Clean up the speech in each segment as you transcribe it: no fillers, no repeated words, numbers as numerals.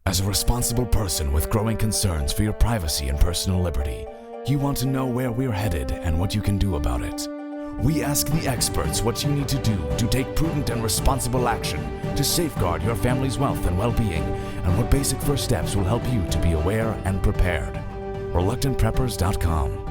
As a responsible person with growing concerns for your privacy and personal liberty, you want to know where we're headed and what you can do about it. We ask the experts what you need to do to take prudent and responsible action to safeguard your family's wealth and well-being, and what basic first steps will help you to be aware and prepared. ReluctantPreppers.com.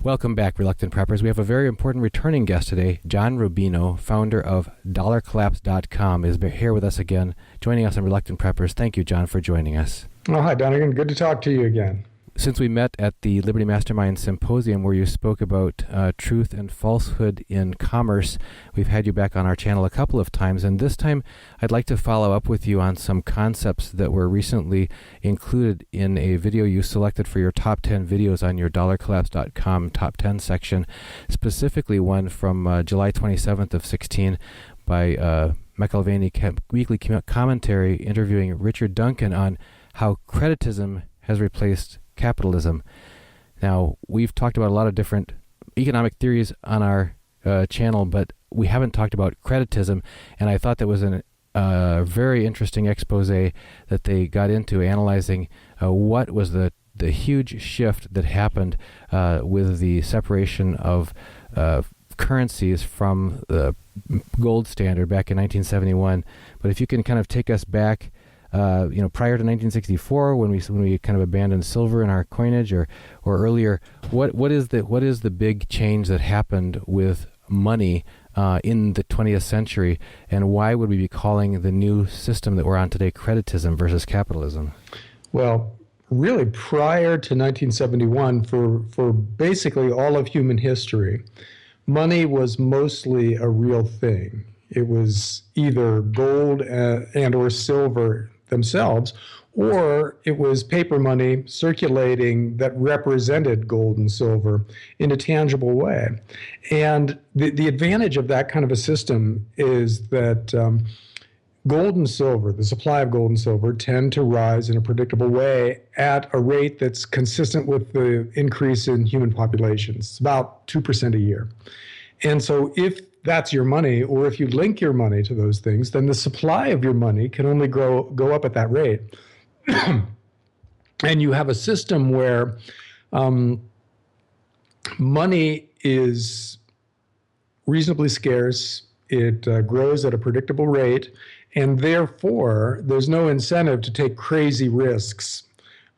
Welcome back, Reluctant Preppers. We have a very important returning guest today. John Rubino, founder of DollarCollapse.com, is here with us again, joining us on Reluctant Preppers. Thank you, John, for joining us. Oh, hi, Donegan. Good to talk to you again. Since we met at the Liberty Mastermind Symposium where you spoke about truth and falsehood in commerce, we've had you back on our channel a couple of times, and this time I'd like to follow up with you on some concepts that were recently included in a video you selected for your top 10 videos on your DollarCollapse.com top 10 section, specifically one from July 27th of 16 by McIlvaney Weekly Commentary interviewing Richard Duncan on how creditism has replaced capitalism. Now, we've talked about a lot of different economic theories on our channel, but we haven't talked about creditism, and I thought that was a very interesting expose that they got into analyzing what was the huge shift that happened with the separation of currencies from the gold standard back in 1971. But if you can kind of take us back prior to 1964, when we kind of abandoned silver in our coinage, or earlier, what is the big change that happened with money in the 20th century, and why would we be calling the new system that we're on today creditism versus capitalism? Well, really, prior to 1971, for basically all of human history, money was mostly a real thing. It was either gold and or silver themselves, or it was paper money circulating that represented gold and silver in a tangible way. And the advantage of that kind of a system is that gold and silver, the supply of gold and silver, tend to rise in a predictable way at a rate that's consistent with the increase in human populations. It's about 2% a year. And so if that's your money, or if you link your money to those things, then the supply of your money can only go up at that rate. And you have a system where money is reasonably scarce, it grows at a predictable rate, and therefore there's no incentive to take crazy risks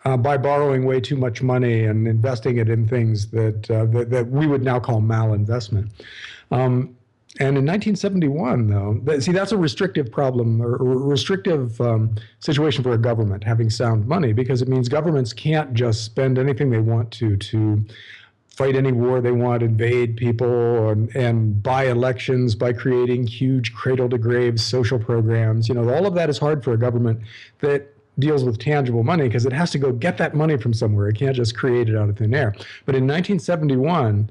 by borrowing way too much money and investing it in things that we would now call malinvestment. And in 1971, though, that's a restrictive problem, or restrictive situation for a government, having sound money, because it means governments can't just spend anything they want to fight any war they want, invade people, and buy elections by creating huge cradle-to-grave social programs. All of that is hard for a government that deals with tangible money, because it has to go get that money from somewhere. It can't just create it out of thin air. But in 1971,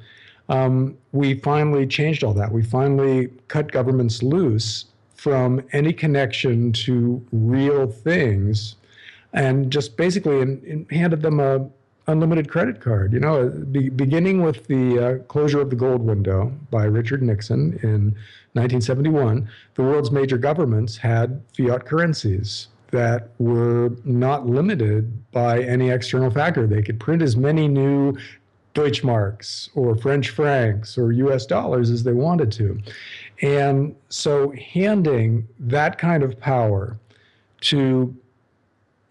we finally changed all that. We finally cut governments loose from any connection to real things, and just basically handed them a unlimited credit card. Beginning with the closure of the gold window by Richard Nixon in 1971, the world's major governments had fiat currencies that were not limited by any external factor. They could print as many new Deutschmarks or French francs or US dollars as they wanted to. And so handing that kind of power to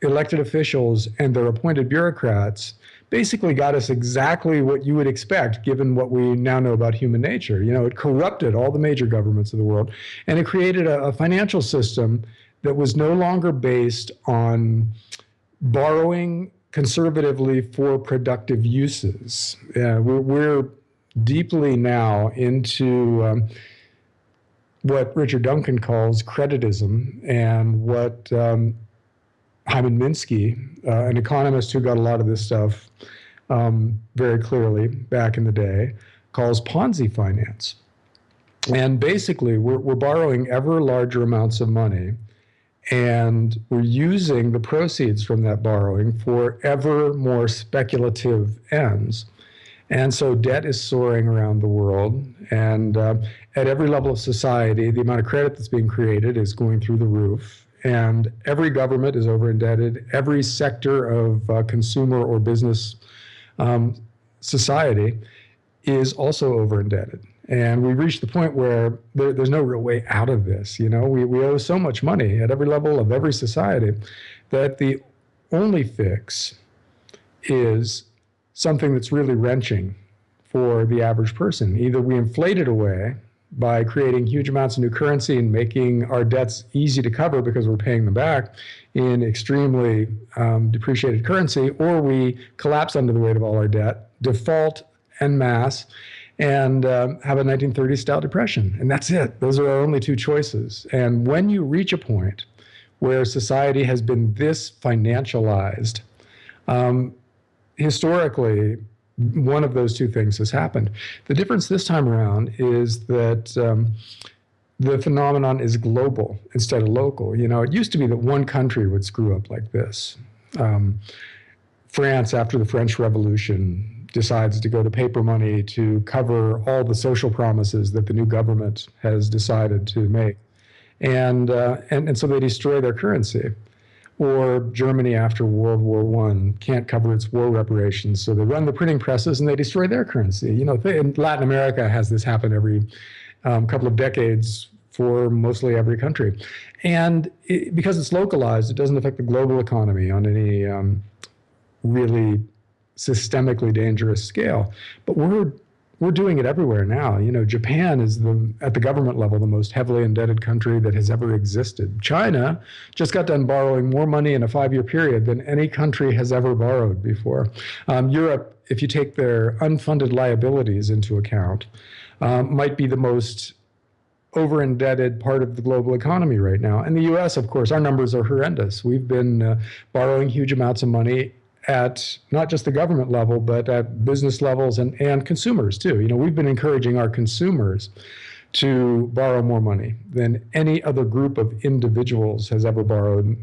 elected officials and their appointed bureaucrats basically got us exactly what you would expect, given what we now know about human nature. It corrupted all the major governments of the world, and it created a financial system that was no longer based on borrowing conservatively for productive uses. We're deeply now into what Richard Duncan calls creditism, and what Hyman Minsky, an economist who got a lot of this stuff very clearly back in the day, calls Ponzi finance. And basically, we're borrowing ever larger amounts of money, and we're using the proceeds from that borrowing for ever more speculative ends. And so debt is soaring around the world, and at every level of society, the amount of credit that's being created is going through the roof. And every government is over indebted. Every sector of consumer or business society is also over indebted. And we've reached the point where there's no real way out of this. We owe so much money at every level of every society that the only fix is something that's really wrenching for the average person. Either we inflate it away by creating huge amounts of new currency and making our debts easy to cover because we're paying them back in extremely depreciated currency, or we collapse under the weight of all our debt, default en masse, and have a 1930s style depression. And that's it. Those are our only two choices. And when you reach a point where society has been this financialized, historically, one of those two things has happened. The difference this time around is that the phenomenon is global instead of local. It used to be that one country would screw up like this. France, after the French Revolution, decides to go to paper money to cover all the social promises that the new government has decided to make. And so they destroy their currency. Or Germany after World War I can't cover its war reparations, so they run the printing presses and they destroy their currency. In Latin America has this happen every couple of decades for mostly every country. And because it's localized, it doesn't affect the global economy on any really systemically dangerous scale. But we're doing it everywhere now. Japan is at the government level, the most heavily indebted country that has ever existed. China just got done borrowing more money in a 5-year period than any country has ever borrowed before. Europe, if you take their unfunded liabilities into account, might be the most over-indebted part of the global economy right now. And the US, of course, our numbers are horrendous. We've been borrowing huge amounts of money at not just the government level, but at business levels and consumers too. We've been encouraging our consumers to borrow more money than any other group of individuals has ever borrowed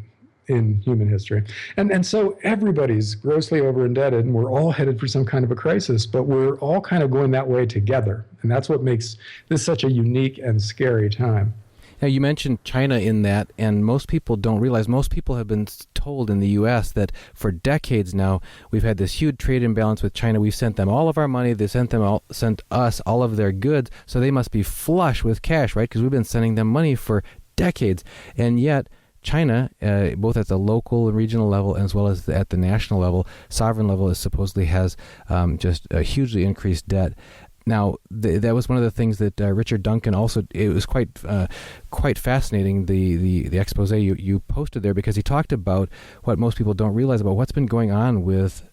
in human history. And so everybody's grossly over indebted and we're all headed for some kind of a crisis, but we're all kind of going that way together. And that's what makes this such a unique and scary time. Now, you mentioned China in that, and most people don't realize, most people have been told in the U.S. that for decades now, we've had this huge trade imbalance with China. We've sent them all of our money. They sent us all of their goods, so they must be flush with cash, right? Because we've been sending them money for decades. And yet, China, both at the local and regional level as well as at the national level, sovereign level, supposedly has just a hugely increased debt. Now, that was one of the things that Richard Duncan also, it was quite fascinating, the expose you posted there, because he talked about what most people don't realize about what's been going on with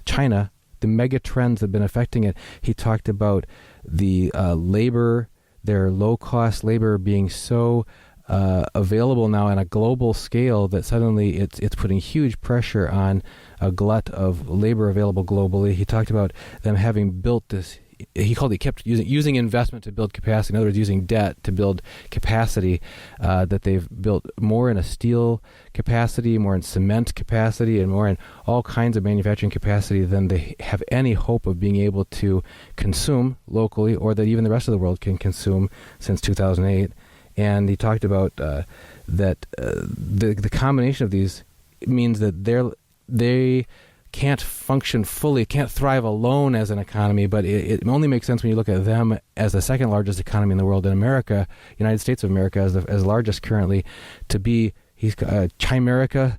China, the mega trends that have been affecting it. He talked about the labor, their low-cost labor being so available now on a global scale that suddenly it's putting huge pressure on a glut of labor available globally. He talked about them having built this. He kept using investment to build capacity. In other words, using debt to build capacity. That they've built more in a steel capacity, more in cement capacity, and more in all kinds of manufacturing capacity than they have any hope of being able to consume locally, or that even the rest of the world can consume since 2008. And he talked about that the combination of these means that they can't function fully, can't thrive alone as an economy, but it only makes sense when you look at them as the second largest economy in the world, in America, United States of America as the largest currently, to be chimerica,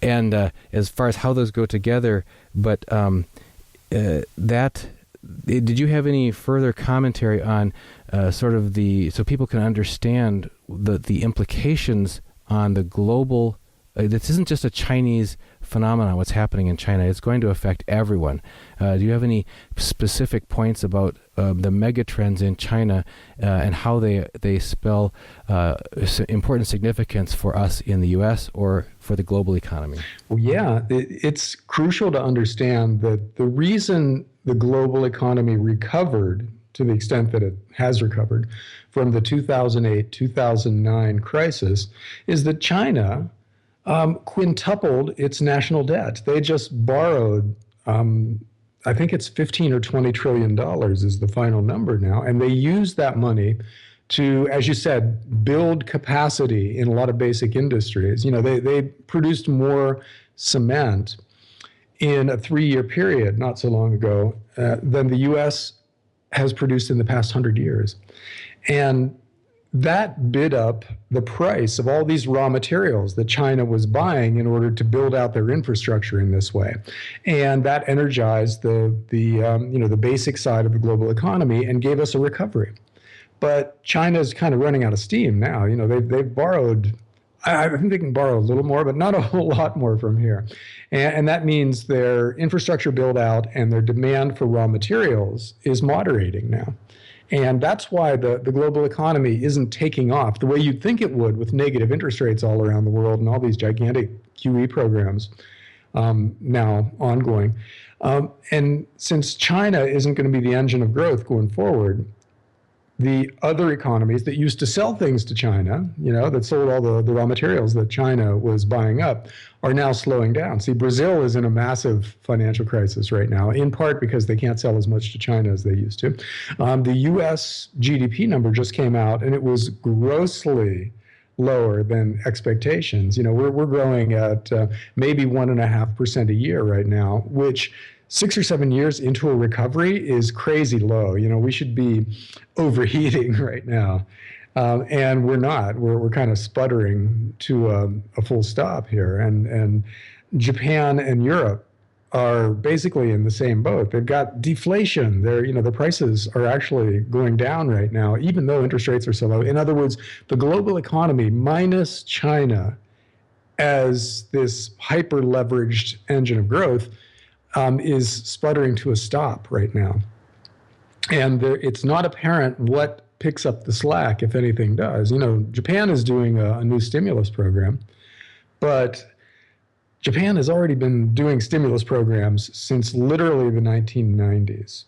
and as far as how those go together. But did you have any further commentary on so people can understand the implications on the global? This isn't just a Chinese phenomenon, what's happening in China. It's going to affect everyone. Do you have any specific points about the mega trends in China and how they spell important significance for us in the U.S. or for the global economy? Well, yeah, it's crucial to understand that the reason the global economy recovered to the extent that it has recovered from the 2008-2009 crisis is that China quintupled its national debt. They just borrowed, I think it's $15 or $20 trillion is the final number now, and they used that money to, as you said, build capacity in a lot of basic industries. They produced more cement in a 3-year period not so long ago than the U.S. has produced in the past 100 years. And that bid up the price of all these raw materials that China was buying in order to build out their infrastructure in this way. And that energized the basic side of the global economy and gave us a recovery. But China's kind of running out of steam now. They've borrowed, I think they can borrow a little more, but not a whole lot more from here. And that means their infrastructure build out and their demand for raw materials is moderating now. And that's why the global economy isn't taking off the way you'd think it would with negative interest rates all around the world and all these gigantic QE programs now ongoing. And since China isn't going to be the engine of growth going forward, the other economies that used to sell things to China, that sold all the raw materials that China was buying up, are now slowing down. See, Brazil is in a massive financial crisis right now, in part because they can't sell as much to China as they used to. The U.S. GDP number just came out, and it was grossly lower than expectations. We're growing at maybe 1.5% a year right now, which 6 or 7 years into a recovery is crazy low. We should be overheating right now. And we're not. We're kind of sputtering to a full stop here. And Japan and Europe are basically in the same boat. They've got deflation. The prices are actually going down right now, even though interest rates are so low. In other words, the global economy minus China as this hyper-leveraged engine of growth is sputtering to a stop right now. And it's not apparent what picks up the slack, if anything does. Japan is doing a new stimulus program, but Japan has already been doing stimulus programs since literally the 1990s,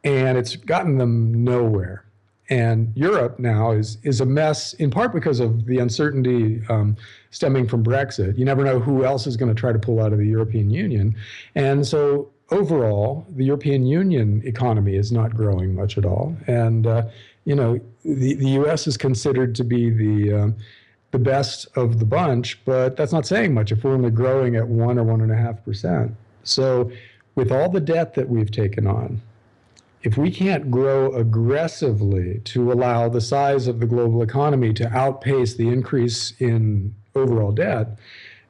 and it's gotten them nowhere. And Europe now is a mess, in part because of the uncertainty stemming from Brexit. You never know who else is going to try to pull out of the European Union. And so overall, the European Union economy is not growing much at all. And, the U.S. is considered to be the best of the bunch, but that's not saying much if we're only growing at 1 or 1.5%. So with all the debt that we've taken on, if we can't grow aggressively to allow the size of the global economy to outpace the increase in overall debt,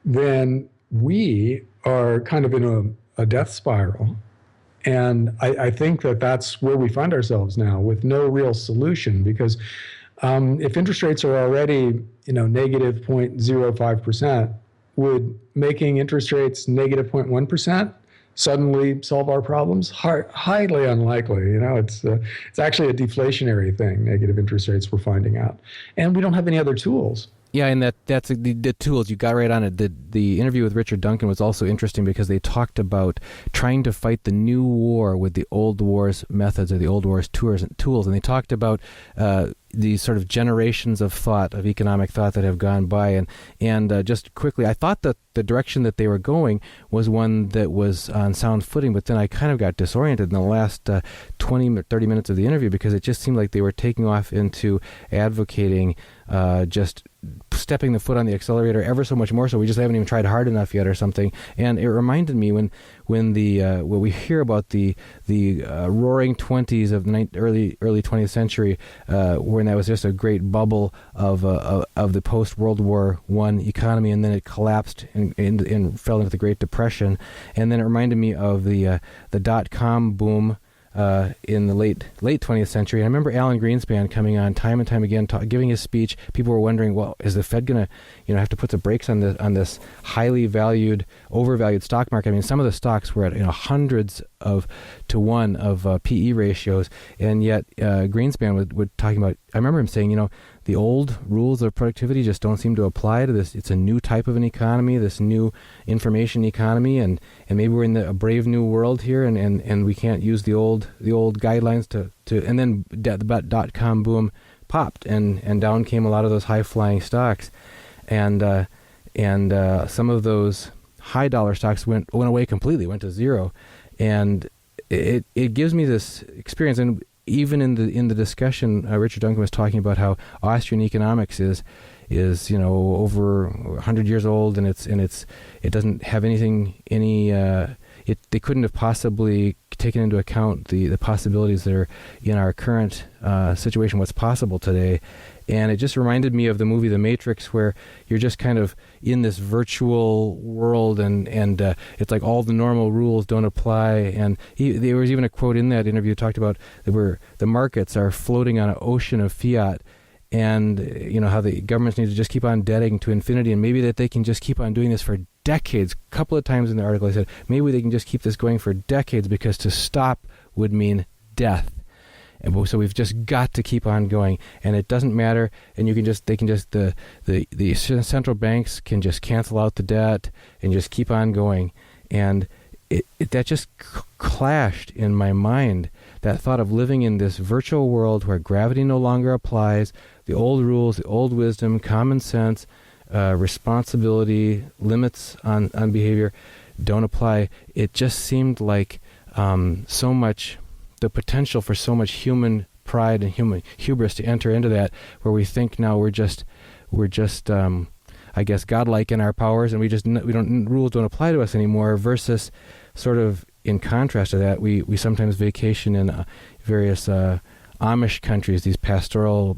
then we are kind of in a death spiral. And I think that that's where we find ourselves now, with no real solution, because if interest rates are already, negative 0.05%, would making interest rates negative 0.1% suddenly solve our problems? Highly unlikely. It's actually a deflationary thing, negative interest rates, we're finding out. And we don't have any other tools. Yeah, and that's the tools. You got right on it. The interview with Richard Duncan was also interesting because they talked about trying to fight the new war with the old war's methods or the old war's tools. And they talked about these sort of generations of thought, of economic thought that have gone by. And just quickly, I thought that the direction that they were going was one that was on sound footing, but then I kind of got disoriented in the last 20 or 30 minutes of the interview because it just seemed like they were taking off into advocating just stepping the foot on the accelerator ever so much more, so we just haven't even tried hard enough yet or something. And it reminded me when we hear about the roaring 20s of the early 20th century, when that was just a great bubble of the post World War I economy, and then it collapsed and fell into the Great Depression. And then it reminded me of the dot-com boom in the late 20th century. And I remember Alan Greenspan coming on time and time again, giving his speech. People were wondering, well, is the Fed going to, have to put the brakes on this highly overvalued stock market? I mean, some of the stocks were at hundreds to 1 of PE ratios, and yet Greenspan would talking about. I remember him saying, the old rules of productivity just don't seem to apply to this. It's a new type of an economy, this new information economy, and maybe we're in a brave new world here, and we can't use the old guidelines to and then the dot-com boom popped, and down came a lot of those high-flying stocks, and some of those high-dollar stocks went away completely, went to zero, and it gives me this experience, and even in the discussion, Richard Duncan was talking about how Austrian economics is over 100 years old, and it doesn't have they couldn't have possibly taken into account the possibilities that are in our current situation, what's possible today. And it just reminded me of the movie The Matrix, where you're just kind of in this virtual world, and it's like all the normal rules don't apply. And there was even a quote in that interview that talked about where the markets are floating on an ocean of fiat, and how the governments need to just keep on debting to infinity, and maybe that they can just keep on doing this for decades. A couple of times in the article I said maybe they can just keep this going for decades, because to stop would mean death. And so we've just got to keep on going, and it doesn't matter. And the central banks can just cancel out the debt and just keep on going. And that just clashed in my mind, that thought of living in this virtual world where gravity no longer applies, the old rules, the old wisdom, common sense, responsibility, limits on behavior don't apply. It just seemed like so much, the potential for so much human pride and human hubris to enter into that, where we think now we're just I guess godlike in our powers, and rules don't apply to us anymore, versus sort of in contrast to that, we sometimes vacation in various Amish countries, these pastoral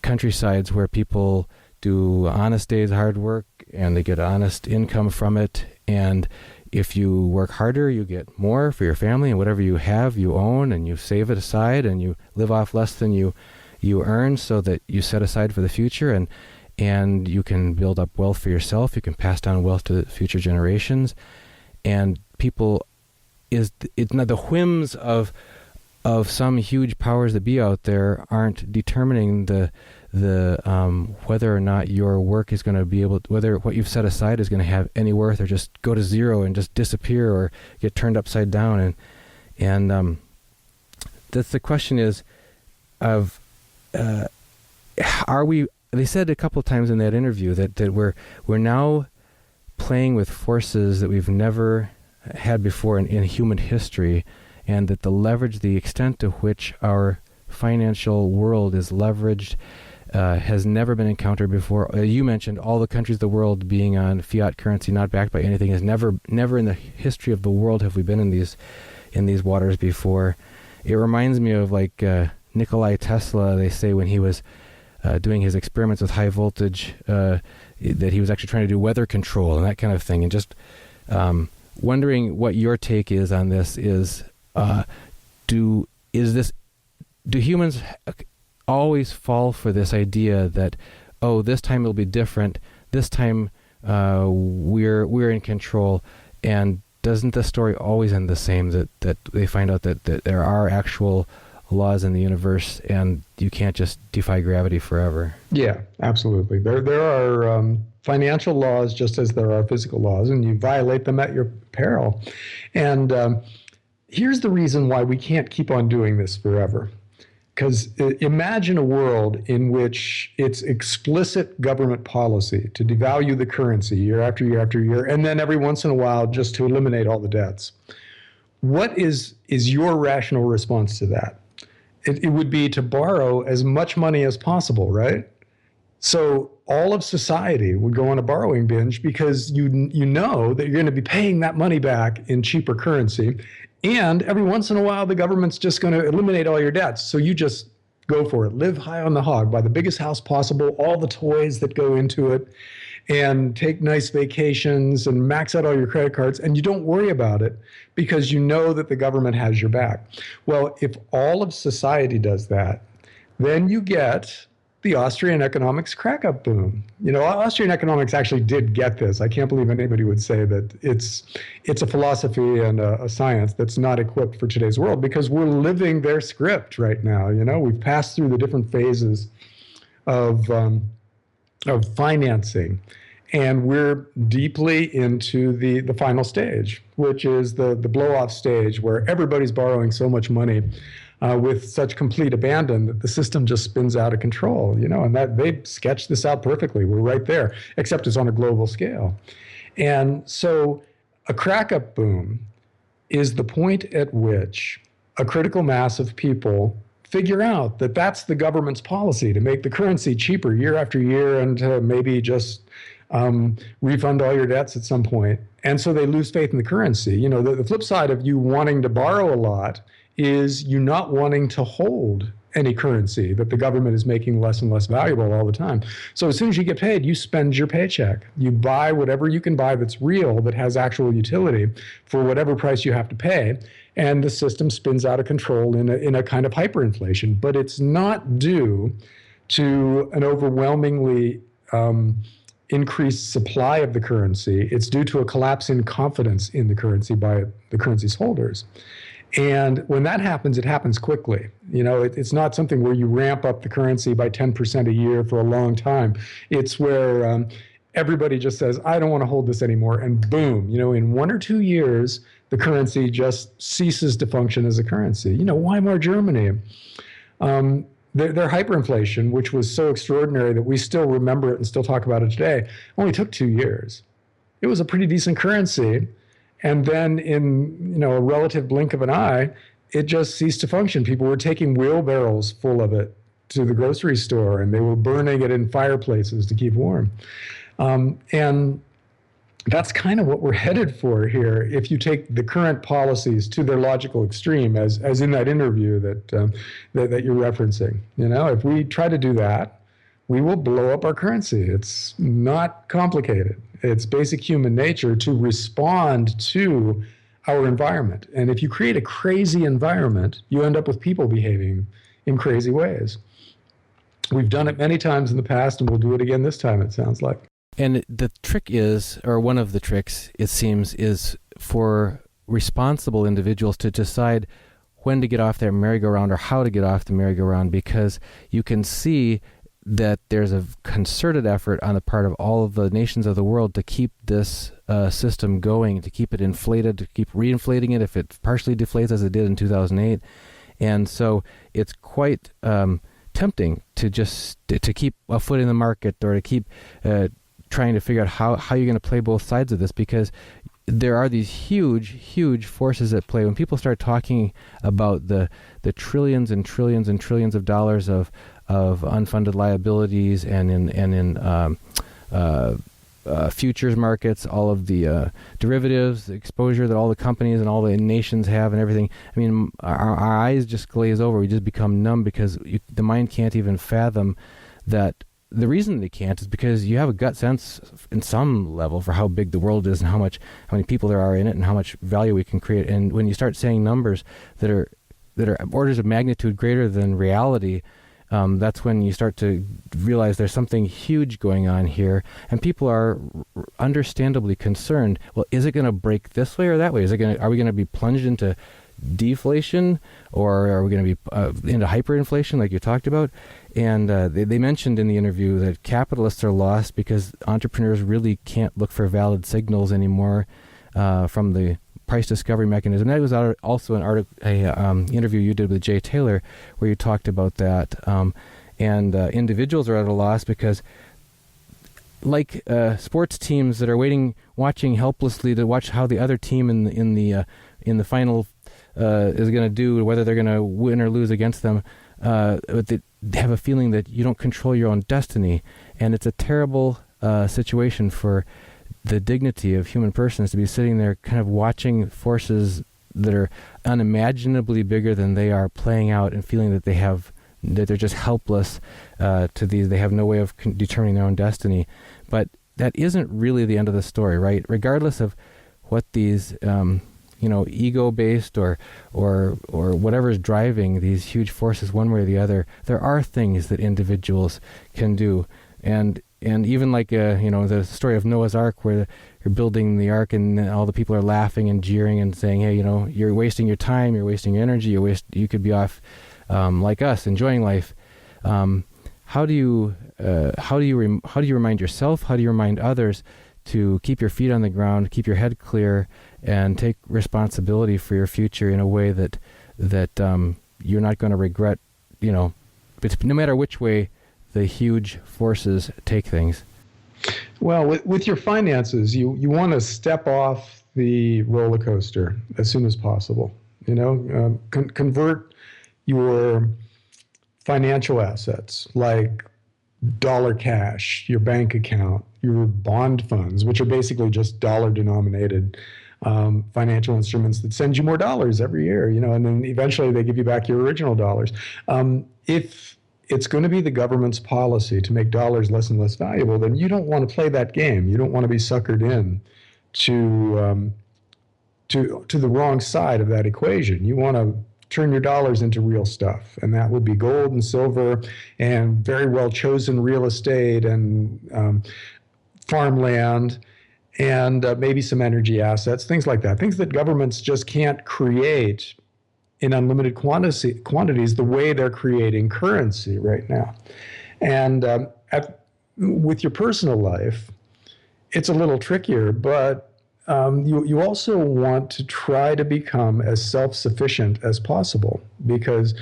countrysides where people do honest days, hard work, and they get honest income from it. And if you work harder, you get more for your family, and whatever you have, you own, and you save it aside, and you live off less than you earn, so that you set aside for the future, and you can build up wealth for yourself. You can pass down wealth to future generations. And people, it's not the whims of some huge powers that be out there aren't determining the whether or not your work is going to be whether what you've set aside is going to have any worth, or just go to zero and just disappear or get turned upside down. And that's the question is of are we? They said a couple of times in that interview that we're now playing with forces that we've never had before in human history, and that the extent to which our financial world is leveraged has never been encountered before. You mentioned all the countries of the world being on fiat currency, not backed by anything. Is never in the history of the world have we been in these waters before. It reminds me of like Nikolai Tesla. They say when he was doing his experiments with high voltage, that he was actually trying to do weather control and that kind of thing. And just wondering what your take is on this. Do humans always fall for this idea that, oh, this time it'll be different, this time we're in control, and doesn't the story always end the same, that they find out that there are actual laws in the universe and you can't just defy gravity forever? Yeah, absolutely. There are financial laws just as there are physical laws, and you violate them at your peril. And here's the reason why we can't keep on doing this forever. Because imagine a world in which it's explicit government policy to devalue the currency year after year after year, and then every once in a while just to eliminate all the debts. What is your rational response to that? It would be to borrow as much money as possible, right? So all of society would go on a borrowing binge, because you know that you're going to be paying that money back in cheaper currency. And every once in a while, the government's just going to eliminate all your debts. So you just go for it. Live high on the hog. Buy the biggest house possible, all the toys that go into it, and take nice vacations and max out all your credit cards. And you don't worry about it because you know that the government has your back. Well, if all of society does that, then you get the Austrian economics crackup boom. Austrian economics actually did get this. I can't believe anybody would say that it's a philosophy and a science that's not equipped for today's world, because we're living their script right now. We've passed through the different phases of financing, and we're deeply into the final stage, which is the blow-off stage, where everybody's borrowing so much money with such complete abandon that the system just spins out of control, and that they sketched this out perfectly. We're right there, except it's on a global scale. And so a crackup boom is the point at which a critical mass of people figure out that that's the government's policy to make the currency cheaper year after year and to maybe just refund all your debts at some point. And so they lose faith in the currency. You know, the flip side of you wanting to borrow a lot is you not wanting to hold any currency that the government is making less and less valuable all the time. So as soon as you get paid, you spend your paycheck. You buy whatever you can buy that's real, that has actual utility for whatever price you have to pay. And the system spins out of control in a kind of hyperinflation. But it's not due to an overwhelmingly increased supply of the currency. It's due to a collapse in confidence in the currency by the currency's holders. And when that happens, it happens quickly. You know, it's not something where you ramp up the currency by 10% a year for a long time. It's where everybody just says, I don't want to hold this anymore. And boom, you know, in 1 or 2 years, the currency just ceases to function as a currency. You know, Weimar Germany, their hyperinflation, which was so extraordinary that we still remember it and still talk about it today, only took 2 years. It was a pretty decent currency. And then in, you know, a relative blink of an eye, it just ceased to function. People were taking wheelbarrows full of it to the grocery store, and they were burning it in fireplaces to keep warm. And that's kind of what we're headed for here if you take the current policies to their logical extreme, as in that interview that you're referencing. You know, if we try to do that, we will blow up our currency. It's not complicated. It's basic human nature to respond to our environment. And if you create a crazy environment, you end up with people behaving in crazy ways. We've done it many times in the past, and we'll do it again this time, it sounds like. And the trick is, or one of the tricks, it seems, is for responsible individuals to decide when to get off their merry-go-round or how to get off the merry-go-round, because you can see that there's a concerted effort on the part of all of the nations of the world to keep this system going, to keep it inflated, to keep reinflating it if it partially deflates as it did in 2008. And so it's quite tempting to just to keep a foot in the market, or to keep trying to figure out how you're going to play both sides of this, because there are these huge forces at play. When people start talking about the trillions and trillions and trillions of dollars of unfunded liabilities and in futures markets, all of the derivatives, the exposure that all the companies and all the nations have and everything. I mean, our eyes just glaze over. We just become numb because the mind can't even fathom that. The reason they can't is because you have a gut sense in some level for how big the world is and how many people there are in it and how much value we can create. And when you start saying numbers that are orders of magnitude greater than reality, that's when you start to realize there's something huge going on here, and people are understandably concerned. Well, is it going to break this way or that way? Are we going to be plunged into deflation, or are we going to be into hyperinflation like you talked about? And they mentioned in the interview that capitalists are lost because entrepreneurs really can't look for valid signals anymore from the price discovery mechanism. That was also an interview you did with Jay Taylor where you talked about that. And individuals are at a loss because, like sports teams that are watching helplessly to watch how the other team in the final is going to do, whether they're going to win or lose against them. They have a feeling that you don't control your own destiny, and it's a terrible situation for the dignity of human persons to be sitting there kind of watching forces that are unimaginably bigger than they are playing out, and feeling that they're just helpless to these. They have no way of determining their own destiny. But that isn't really the end of the story, right? Regardless of what these ego-based or whatever is driving these huge forces one way or the other, there are things that individuals can do. And even like the story of Noah's Ark, where you're building the ark and all the people are laughing and jeering and saying, hey, you're wasting your time, you're wasting your energy, you could be off like us, enjoying life. How do you remind yourself? How do you remind others to keep your feet on the ground, keep your head clear, and take responsibility for your future in a way that you're not going to regret, no matter which way the huge forces take things? Well, with your finances, you want to step off the roller coaster as soon as possible. Convert your financial assets like dollar cash, your bank account, your bond funds, which are basically just dollar denominated financial instruments that send you more dollars every year, and then eventually they give you back your original dollars. If it's going to be the government's policy to make dollars less and less valuable, then you don't want to play that game. You don't want to be suckered in to the wrong side of that equation. You want to turn your dollars into real stuff, and that would be gold and silver and very well chosen real estate and farmland and maybe some energy assets, things like that, things that governments just can't create in unlimited quantities the way they're creating currency right now. And with your personal life, it's a little trickier, but you also want to try to become as self-sufficient as possible, because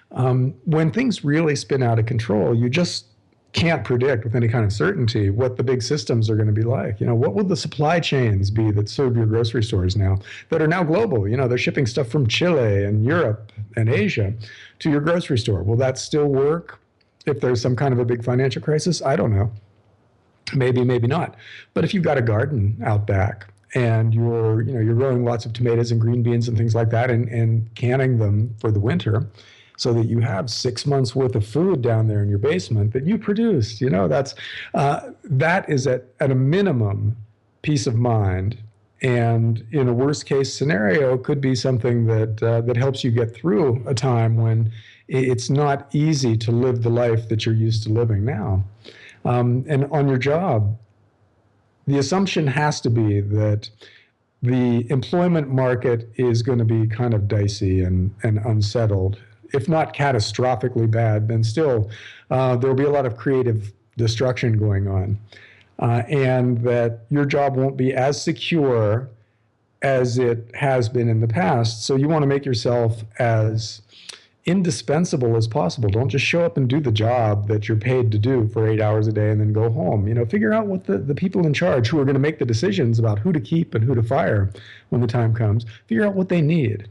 when things really spin out of control, you just can't predict with any kind of certainty what the big systems are going to be like. What will the supply chains be that serve your grocery stores now, that are now global? They're shipping stuff from Chile and Europe and Asia to your grocery store. Will that still work if there's some kind of a big financial crisis? I don't know. Maybe, maybe not. But if you've got a garden out back and you're growing lots of tomatoes and green beans and things like that and canning them for the winter, so that you have 6 months worth of food down there in your basement that you produced, that is at a minimum peace of mind. And in a worst case scenario, could be something that helps you get through a time when it's not easy to live the life that you're used to living now. And on your job, the assumption has to be that the employment market is going to be kind of dicey and unsettled. If not catastrophically bad, then still there will be a lot of creative destruction going on. And that your job won't be as secure as it has been in the past. So you want to make yourself as indispensable as possible. Don't just show up and do the job that you're paid to do for 8 hours a day and then go home. Figure out what the people in charge who are going to make the decisions about who to keep and who to fire when the time comes, figure out what they need.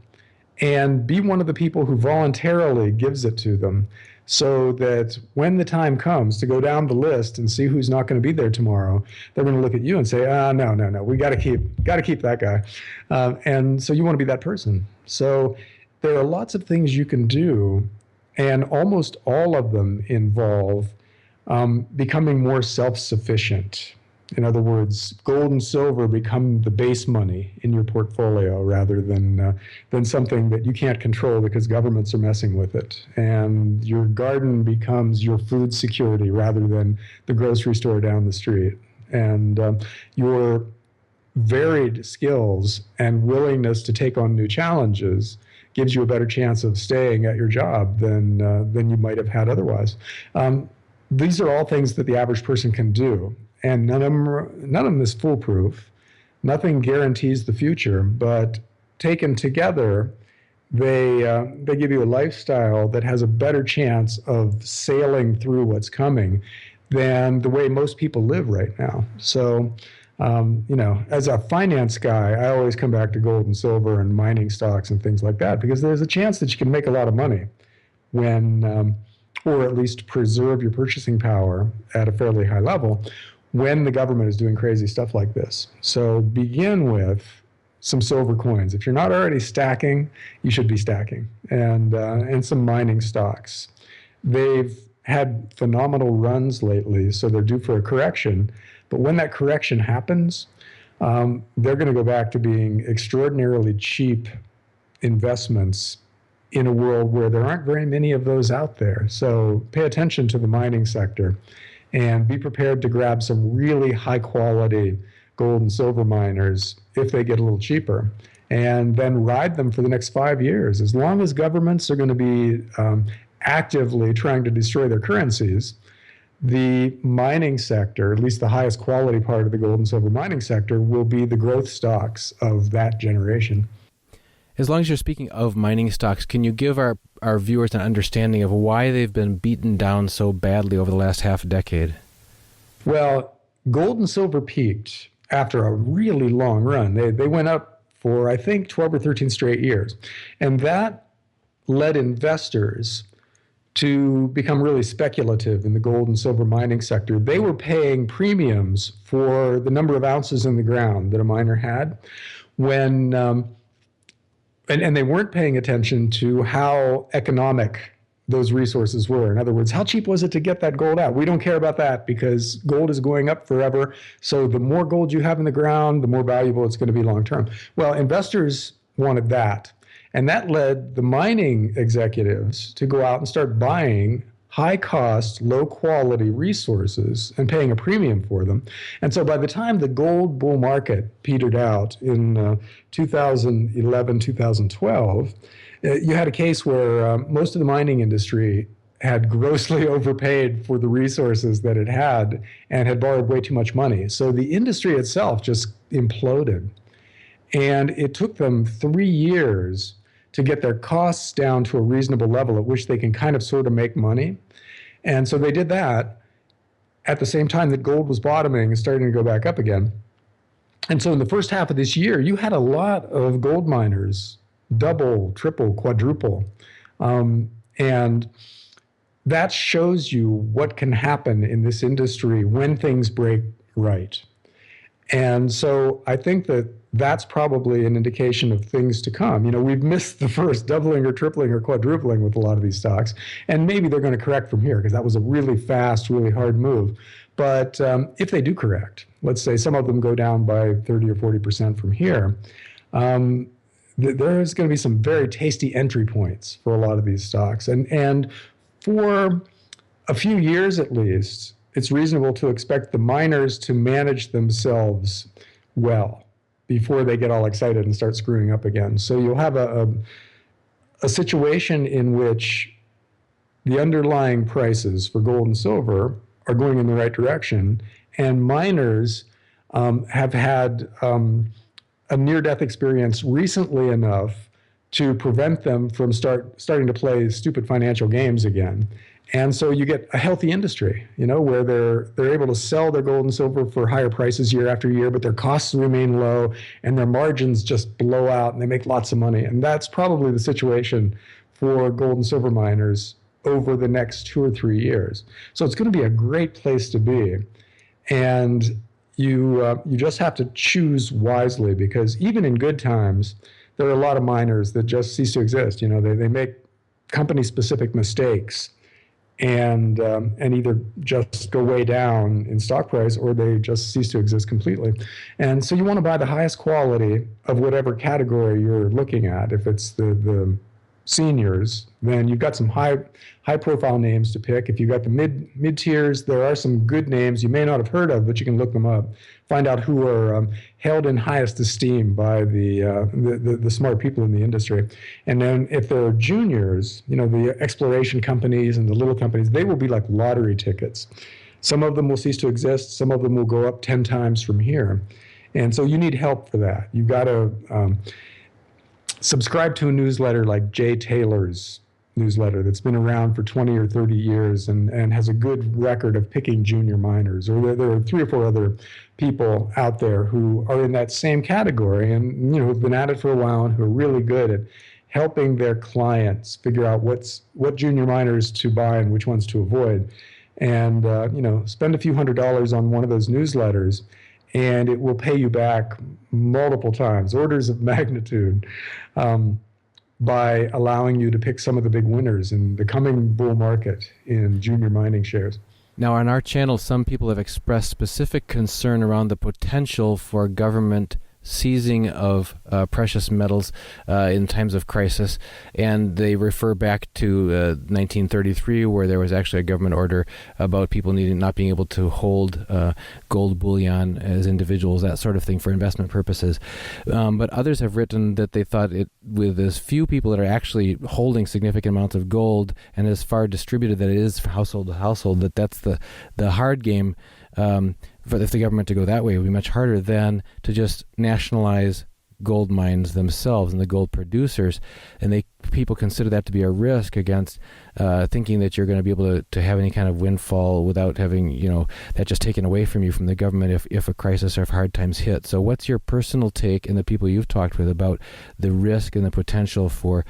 And be one of the people who voluntarily gives it to them, so that when the time comes to go down the list and see who's not going to be there tomorrow, they're going to look at you and say, no, we got to keep that guy. And so you want to be that person. So there are lots of things you can do, and almost all of them involve becoming more self-sufficient. In other words, gold and silver become the base money in your portfolio rather than something that you can't control because governments are messing with it. And your garden becomes your food security rather than the grocery store down the street. And your varied skills and willingness to take on new challenges gives you a better chance of staying at your job than you might have had otherwise. These are all things that the average person can do. And none of them is foolproof. Nothing guarantees the future, but taken together, they give you a lifestyle that has a better chance of sailing through what's coming than the way most people live right now. So, as a finance guy, I always come back to gold and silver and mining stocks and things like that, because there's a chance that you can make a lot of money when, or at least preserve your purchasing power at a fairly high level when the government is doing crazy stuff like this. So begin with some silver coins. If you're not already stacking, you should be stacking, and some mining stocks. They've had phenomenal runs lately, so they're due for a correction. But when that correction happens, they're going to go back to being extraordinarily cheap investments in a world where there aren't very many of those out there. So pay attention to the mining sector and be prepared to grab some really high quality gold and silver miners if they get a little cheaper, and then ride them for the next 5 years. As long as governments are going to be actively trying to destroy their currencies, the mining sector, at least the highest quality part of the gold and silver mining sector, will be the growth stocks of that generation. As long as you're speaking of mining stocks, can you give our viewers an understanding of why they've been beaten down so badly over the last half decade? Well, gold and silver peaked after a really long run. They went up for, I think, 12 or 13 straight years. And that led investors to become really speculative in the gold and silver mining sector. They were paying premiums for the number of ounces in the ground that a miner had when, and they weren't paying attention to how economic those resources were. In other words, how cheap was it to get that gold out? We don't care about that because gold is going up forever. So the more gold you have in the ground, the more valuable it's going to be long term. Well, investors wanted that. And that led the mining executives to go out and start buying high cost, low quality resources and paying a premium for them. And so by the time the gold bull market petered out in 2011, 2012, you had a case where most of the mining industry had grossly overpaid for the resources that it had and had borrowed way too much money. So the industry itself just imploded. And it took them 3 years to get their costs down to a reasonable level at which they can kind of sort of make money. And so they did that at the same time that gold was bottoming and starting to go back up again. And so in the first half of this year, you had a lot of gold miners, double, triple, quadruple. And that shows you what can happen in this industry when things break right. And so I think that that's probably an indication of things to come. You know, we've missed the first doubling or tripling or quadrupling with a lot of these stocks, and maybe they're going to correct from here because that was a really fast, really hard move. But if they do correct, let's say some of them go down by 30 or 40% from here, there's going to be some very tasty entry points for a lot of these stocks. And for a few years at least, it's reasonable to expect the miners to manage themselves well before they get all excited and start screwing up again. So you'll have a situation in which the underlying prices for gold and silver are going in the right direction, and miners have had a near-death experience recently enough to prevent them from starting to play stupid financial games again. And so you get a healthy industry, you know, where they're able to sell their gold and silver for higher prices year after year, but their costs remain low and their margins just blow out and they make lots of money. And that's probably the situation for gold and silver miners over the next 2 or 3 years. So it's going to be a great place to be. And you just have to choose wisely, because even in good times, there are a lot of miners that just cease to exist. You know, they make company-specific mistakes and either just go way down in stock price or they just cease to exist completely. And so you want to buy the highest quality of whatever category you're looking at. If it's the seniors, then you've got some high profile names to pick. If you've got the mid tiers, there are some good names you may not have heard of, but you can look them up, find out who are held in highest esteem by the smart people in the industry. And then if there are juniors, you know, the exploration companies and the little companies, they will be like lottery tickets. Some of them will cease to exist. Some of them will go up 10 times from here. And so you need help for that. You've got to subscribe to a newsletter like Jay Taylor's newsletter that's been around for 20 or 30 years and has a good record of picking junior miners. Or there are 3 or 4 other people out there who are in that same category and, you know, have been at it for a while and who are really good at helping their clients figure out what junior miners to buy and which ones to avoid. And, you know, spend a few $100s on one of those newsletters, and it will pay you back multiple times, orders of magnitude, by allowing you to pick some of the big winners in the coming bull market in junior mining shares. Now, on our channel, some people have expressed specific concern around the potential for government seizing of precious metals in times of crisis, and they refer back to 1933, where there was actually a government order about people not being able to hold gold bullion as individuals, that sort of thing, for investment purposes. But others have written that they thought with as few people that are actually holding significant amounts of gold and as far distributed that it is from household to household, that's the hard game. If the government to go that way, it would be much harder than to just nationalize gold mines themselves and the gold producers, and people consider that to be a risk against thinking that you're going to be able to have any kind of windfall without having that just taken away from you from the government if a crisis or if hard times hit. So what's your personal take and the people you've talked with about the risk and the potential for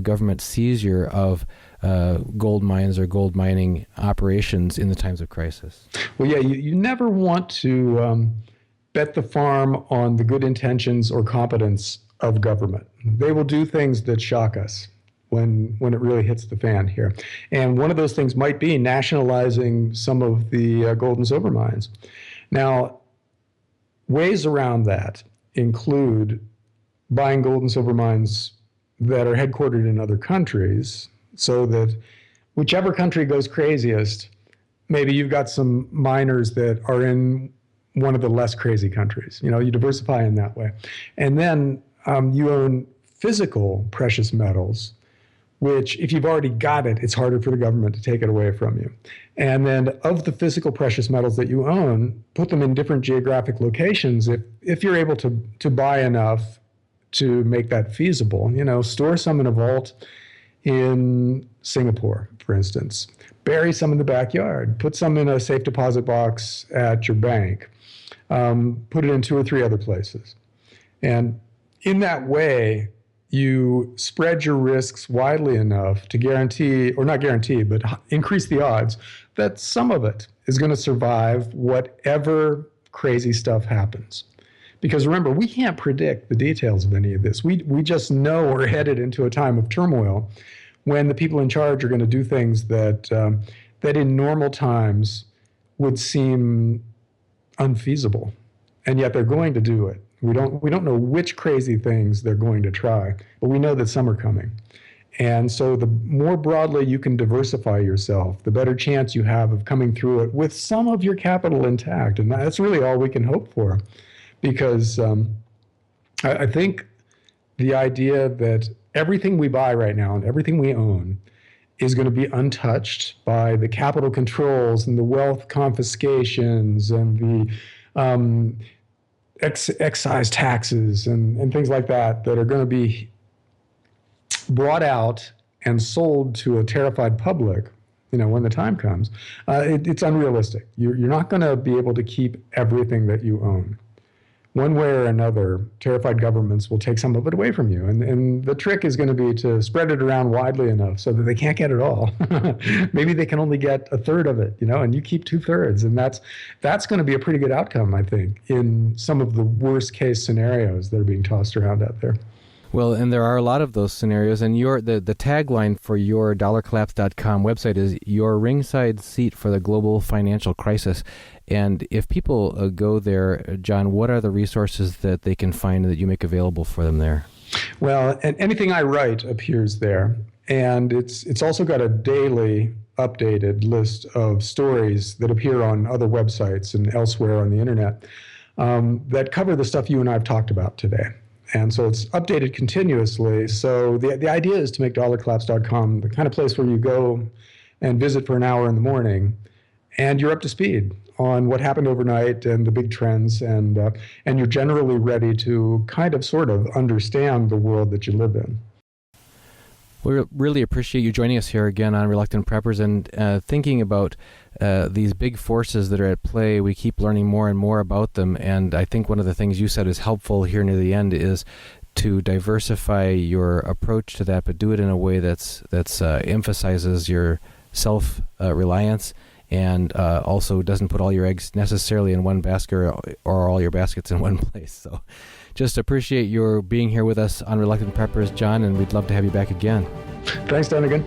government seizure of gold mines or gold mining operations in the times of crisis? Well, yeah, you never want to bet the farm on the good intentions or competence of government. They will do things that shock us when it really hits the fan here. And one of those things might be nationalizing some of the gold and silver mines. Now, ways around that include buying gold and silver mines that are headquartered in other countries, so that whichever country goes craziest, maybe you've got some miners that are in one of the less crazy countries. You diversify in that way. And then you own physical precious metals, which if you've already got it, it's harder for the government to take it away from you. And then of the physical precious metals that you own, put them in different geographic locations if you're able to buy enough to make that feasible. Store some in a vault in Singapore, for instance. Bury some in the backyard. Put some in a safe deposit box at your bank. Put it in 2 or 3 other places. And in that way, you spread your risks widely enough to guarantee, or not guarantee, but increase the odds that some of it is going to survive whatever crazy stuff happens. Because remember, we can't predict the details of any of this. We just know we're headed into a time of turmoil when the people in charge are going to do things that in normal times would seem unfeasible, and yet they're going to do it. We don't know which crazy things they're going to try, but we know that some are coming. And so the more broadly you can diversify yourself, the better chance you have of coming through it with some of your capital intact. And that's really all we can hope for, because I think the idea that everything we buy right now and everything we own is going to be untouched by the capital controls and the wealth confiscations and the excise taxes and things like that are going to be brought out and sold to a terrified public, when the time comes. It's unrealistic. You're not going to be able to keep everything that you own. One way or another, terrified governments will take some of it away from you. And the trick is going to be to spread it around widely enough so that they can't get it all. Maybe they can only get a third of it, and you keep 2/3. And that's going to be a pretty good outcome, I think, in some of the worst case scenarios that are being tossed around out there. Well, and there are a lot of those scenarios, and the tagline for your dollarcollapse.com website is your ringside seat for the global financial crisis. And if people go there, John, what are the resources that they can find that you make available for them there? Well, and anything I write appears there, and it's also got a daily updated list of stories that appear on other websites and elsewhere on the internet that cover the stuff you and I have talked about today. And so it's updated continuously. So the idea is to make dollarcollapse.com the kind of place where you go and visit for an hour in the morning, and you're up to speed on what happened overnight and the big trends, and you're generally ready to kind of sort of understand the world that you live in. We really appreciate you joining us here again on Reluctant Preppers and thinking about these big forces that are at play. We keep learning more and more about them, and I think one of the things you said is helpful here near the end is to diversify your approach to that, but do it in a way that's emphasizes your self-reliance and also doesn't put all your eggs necessarily in one basket or all your baskets in one place. So just appreciate your being here with us on Reluctant Preppers, John, and we'd love to have you back again. Thanks, Donegan.